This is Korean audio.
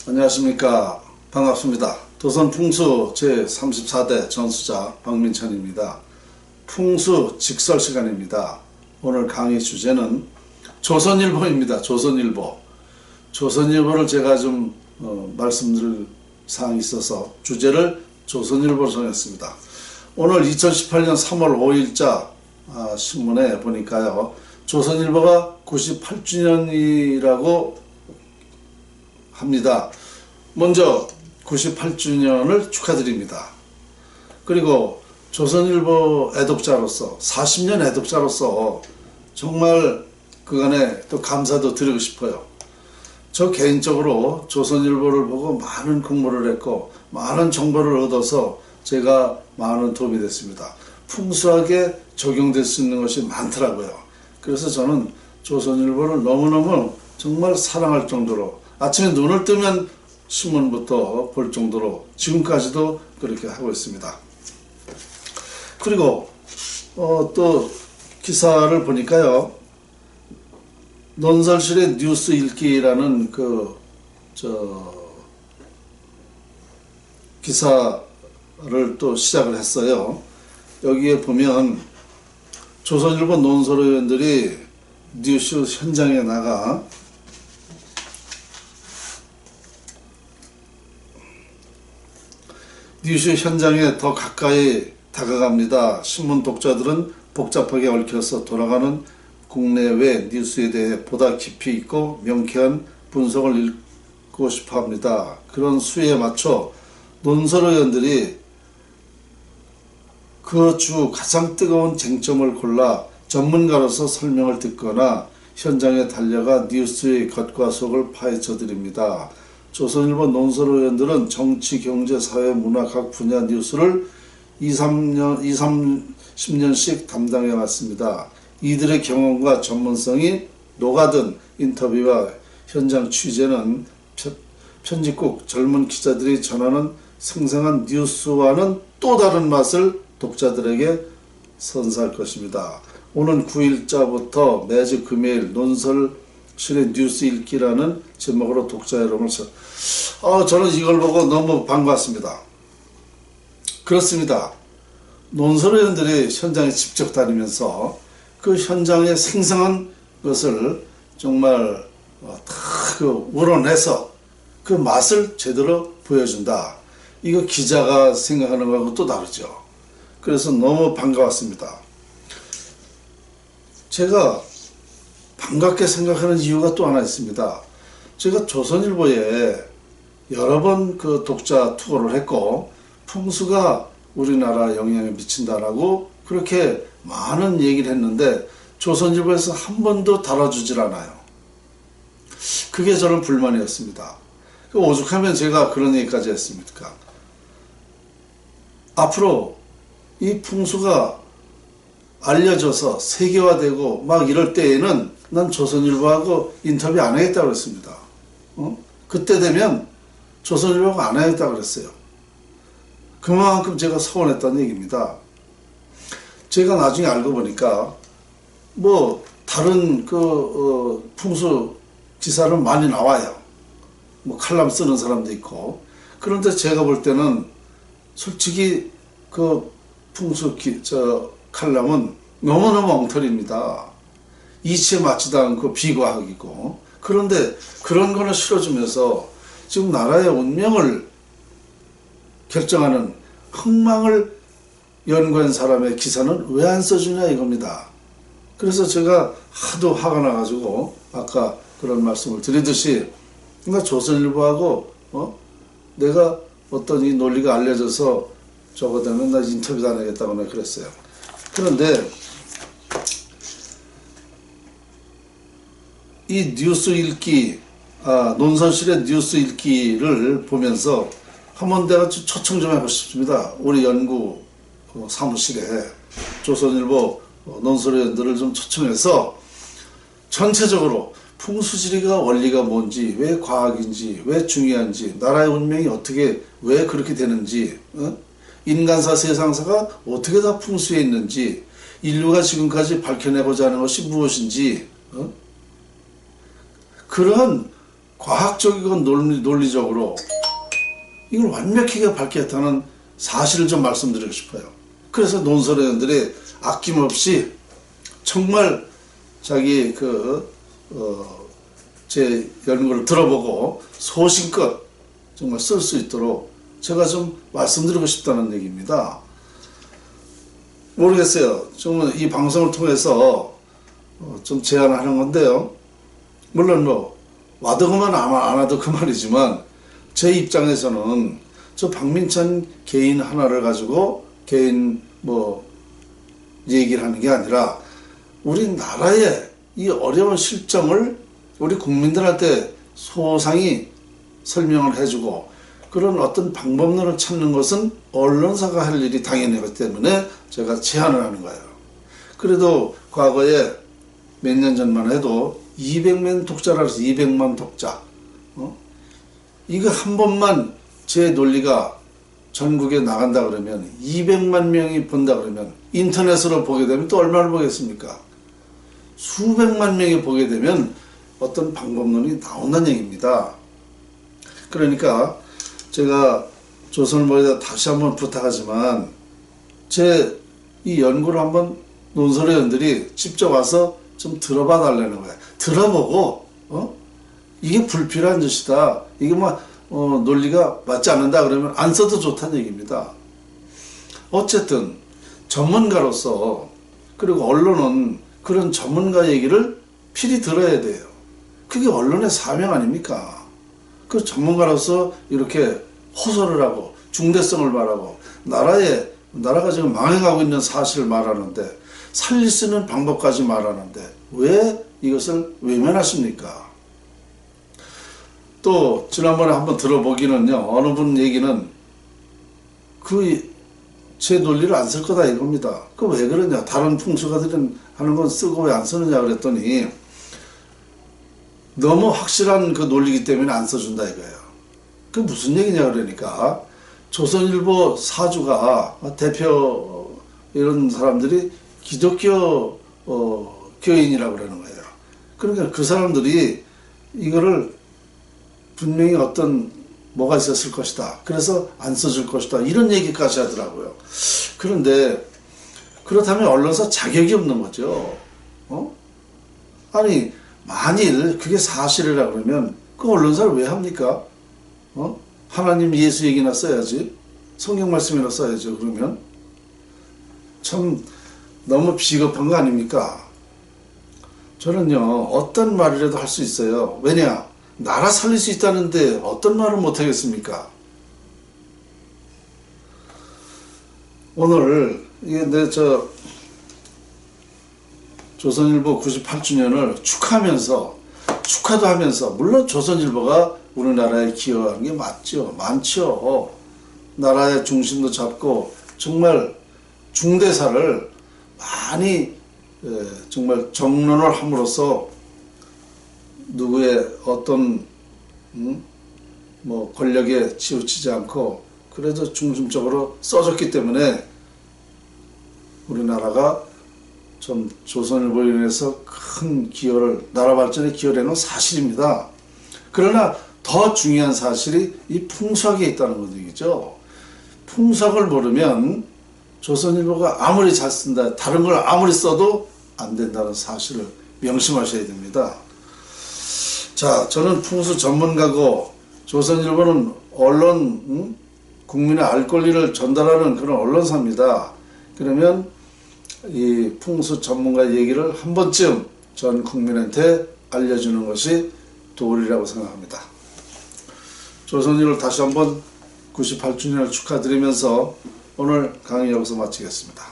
안녕하십니까. 반갑습니다. 도선풍수 제34대 전수자 박민천입니다. 풍수 직설 시간입니다. 오늘 강의 주제는 조선일보입니다. 조선일보. 조선일보를 제가 좀 말씀드릴 사항이 있어서 주제를 조선일보로 정했습니다. 오늘 2018년 3월 5일자 신문에 보니까요, 조선일보가 98주년이라고 합니다. 먼저 98주년을 축하드립니다. 그리고 조선일보 애독자로서 40년 애독자로서 정말 그간에 또 감사도 드리고 싶어요. 저 개인적으로 조선일보를 보고 많은 공부를 했고 많은 정보를 얻어서 제가 많은 도움이 됐습니다. 풍수하게 적용될 수 있는 것이 많더라고요. 그래서 저는 조선일보를 너무너무 정말 사랑할 정도로 아침에 눈을 뜨면 신문부터 볼 정도로 지금까지도 그렇게 하고 있습니다. 그리고 또 기사를 보니까요, 논설실의 뉴스 읽기라는 기사를 또 시작을 했어요. 여기에 보면 조선일보 논설위원들이 뉴스 현장에 나가 뉴스 현장에 더 가까이 다가갑니다. 신문 독자들은 복잡하게 얽혀서 돌아가는 국내외 뉴스에 대해 보다 깊이 있고 명쾌한 분석을 읽고 싶어 합니다. 그런 수에 맞춰 논설위원들이 그 주 가장 뜨거운 쟁점을 골라 전문가로서 설명을 듣거나 현장에 달려가 뉴스의 겉과 속을 파헤쳐 드립니다. 조선일보 논설위원들은 정치, 경제, 사회, 문화 각 분야 뉴스를 20-30년씩 담당해 왔습니다. 이들의 경험과 전문성이 녹아든 인터뷰와 현장 취재는 편집국 젊은 기자들이 전하는 생생한 뉴스와는 또 다른 맛을 독자들에게 선사할 것입니다. 오는 9일자부터 매주 금요일 논설실의 뉴스 읽기라는 제목으로 독자 여러분을 저는 이걸 보고 너무 반갑습니다. 그렇습니다. 논설위원들이 현장에 직접 다니면서 그 현장의 생생한 것을 정말 다 우러내서 그 맛을 제대로 보여준다. 이거 기자가 생각하는 거하고 또 다르죠. 그래서 너무 반가웠습니다. 제가 반갑게 생각하는 이유가 또 하나 있습니다. 제가 조선일보에 여러 번 그 독자 투고를 했고 풍수가 우리나라 영향을 미친다라고 그렇게 많은 얘기를 했는데 조선일보에서 한 번도 다뤄주질 않아요. 그게 저는 불만이었습니다. 오죽하면 제가 그런 얘기까지 했습니까? 앞으로 이 풍수가 알려져서 세계화되고 막 이럴 때에는 난 조선일보하고 인터뷰 안 하겠다고 그랬습니다. 그때 되면 조선일보하고 안 하겠다고 그랬어요. 그만큼 제가 서운했다는 얘기입니다. 제가 나중에 알고 보니까 뭐 다른 풍수 기사는 많이 나와요. 뭐 칼럼 쓰는 사람도 있고. 그런데 제가 볼 때는 솔직히 그 풍수 칼럼은 너무너무 엉터리입니다. 이치에 맞지도 않고 비과학이고. 그런데 그런 거는 실어주면서 지금 나라의 운명을 결정하는 흥망을 연구한 사람의 기사는 왜 안 써주냐 이겁니다. 그래서 제가 하도 화가 나가지고 아까 그런 말씀을 드리듯이 그러니까 조선일보하고 내가 어떤 이 논리가 알려져서 저거 되면 나 인터뷰도 안 하겠다고 내가 그랬어요. 그런데 이 뉴스 읽기, 논설실의 뉴스 읽기를 보면서 한번 내가 초청 좀 해보고 싶습니다. 우리 연구 사무실에 조선일보 논설위원들을 좀 초청해서 전체적으로 풍수지리가 원리가 뭔지, 왜 과학인지, 왜 중요한지, 나라의 운명이 어떻게 왜 그렇게 되는지, 인간사 세상사가 어떻게 다 풍수에 있는지, 인류가 지금까지 밝혀내고자 하는 것이 무엇인지, 그런 과학적이고 논리적으로 이걸 완벽하게 밝혔다는 사실을 좀 말씀드리고 싶어요. 그래서 논설위원들이 아낌없이 정말 자기 제 연구를 들어보고 소신껏 정말 쓸 수 있도록 제가 좀 말씀드리고 싶다는 얘기입니다. 모르겠어요. 정말 이 방송을 통해서 좀 제안하는 건데요. 물론 뭐 와도 그만 안 와도 그만이지만 제 입장에서는 저 박민찬 개인 하나를 가지고 개인 얘기를 하는 게 아니라 우리나라의 이 어려운 실정을 우리 국민들한테 소상히 설명을 해주고 그런 어떤 방법론을 찾는 것은 언론사가 할 일이 당연하기 때문에 제가 제안을 하는 거예요. 그래도 과거에 몇 년 전만 해도 200만 독자라 해서 200만 독자. 이거 한 번만 제 논리가 전국에 나간다 그러면 200만 명이 본다 그러면 인터넷으로 보게 되면 또 얼마를 보겠습니까? 수백만 명이 보게 되면 어떤 방법론이 나온다는 얘기입니다. 그러니까 제가 조선일보에다 다시 한번 부탁하지만 제 이 연구를 한번 논설위원들이 직접 와서 좀 들어봐 달라는 거야. 들어보고 이게 불필요한 짓이다. 이게 논리가 맞지 않는다 그러면 안 써도 좋다는 얘기입니다. 어쨌든 전문가로서 그리고 언론은 그런 전문가 얘기를 필히 들어야 돼요. 그게 언론의 사명 아닙니까? 그 전문가로서 이렇게 호소를 하고 중대성을 말하고 나라가 지금 망해가고 있는 사실을 말하는데 살릴 수 있는 방법까지 말하는데 왜 이것을 외면하십니까? 또 지난번에 한번 들어보기는요. 어느 분 얘기는 제 논리를 안 쓸 거다 이겁니다. 그 왜 그러냐? 다른 풍수가들은 하는 건 쓰고 왜 안 쓰느냐 그랬더니 너무 확실한 그 논리이기 때문에 안 써준다 이거예요. 그 무슨 얘기냐 그러니까 조선일보 사주가 대표 이런 사람들이 기독교 교인이라고 그러는 거예요. 그러니까 그 사람들이 이거를 분명히 뭐가 있었을 것이다. 그래서 안 써줄 것이다. 이런 얘기까지 하더라고요. 그런데 그렇다면 언론사 자격이 없는 거죠. 아니 만일 그게 사실이라 그러면 그 언론사를 왜 합니까? 하나님 예수 얘기나 써야지. 성경 말씀이나 써야죠. 그러면 참 너무 비겁한 거 아닙니까? 저는요 어떤 말이라도 할 수 있어요. 왜냐? 나라 살릴 수 있다는데 어떤 말을 못하겠습니까? 오늘 이게 조선일보 98주년을 축하도 하면서 물론 조선일보가 우리나라에 기여한 게 많죠. 나라의 중심도 잡고 정말 중대사를 많이 정말 정론을 함으로써 누구의 어떤 권력에 치우치지 않고 그래도 중심적으로 써줬기 때문에 우리나라가 좀 조선일보로 인해서 큰 나라 발전에 기여를 한건 사실입니다. 그러나 더 중요한 사실이 이 풍수학에 있다는 얘기죠. 풍수학을 모르면 조선일보가 아무리 잘 쓴다, 다른 걸 아무리 써도 안 된다는 사실을 명심하셔야 됩니다. 자, 저는 풍수 전문가고 조선일보는 국민의 알 권리를 전달하는 그런 언론사입니다. 그러면 이 풍수 전문가 얘기를 한 번쯤 전 국민한테 알려주는 것이 도리라고 생각합니다. 조선일보를 다시 한번 98주년을 축하드리면서 오늘 강의 여기서 마치겠습니다.